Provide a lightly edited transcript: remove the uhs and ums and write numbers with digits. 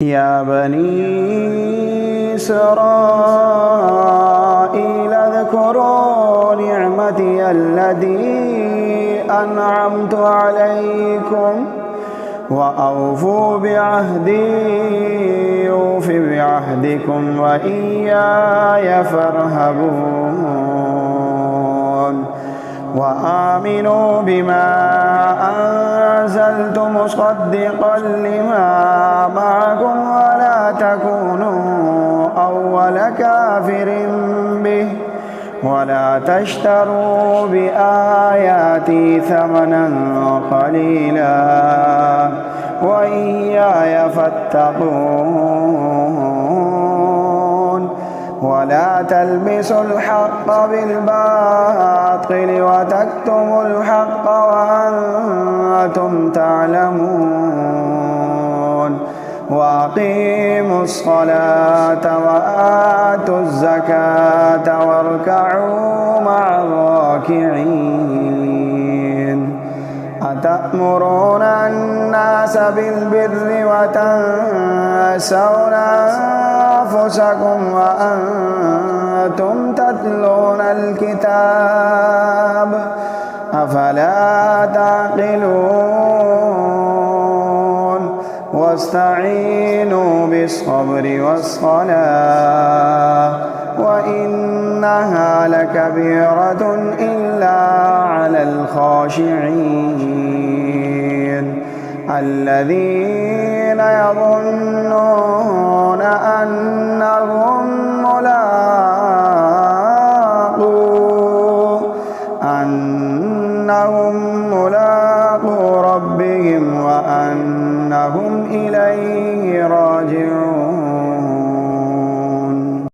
يا بني إسرائيل اذكروا نعمتي التي أنعمت عليكم وأوفوا بعهدي أوف بعهدكم وإياي فارهبون وآمنوا بما أنزلت مصدقا لما معكم ولا تكونوا أول كافر به ولا تشتروا بآياتي ثمنا قليلا وإياي فاتقون ولا تلبسوا الحق بالباطل وتكتموا الحق وأنتم تعلمون وأقيموا الصلاة وآتوا الزكاة واركعوا مع الراكعين أتأمرون الناس بالبر وتنسون أنفسكم وأنتم تتلون الكتاب أفلا تعقلون واستعينوا بالصبر والصلاة وإنها لكبيرة إلا على الخاشعين الذين يظنون أن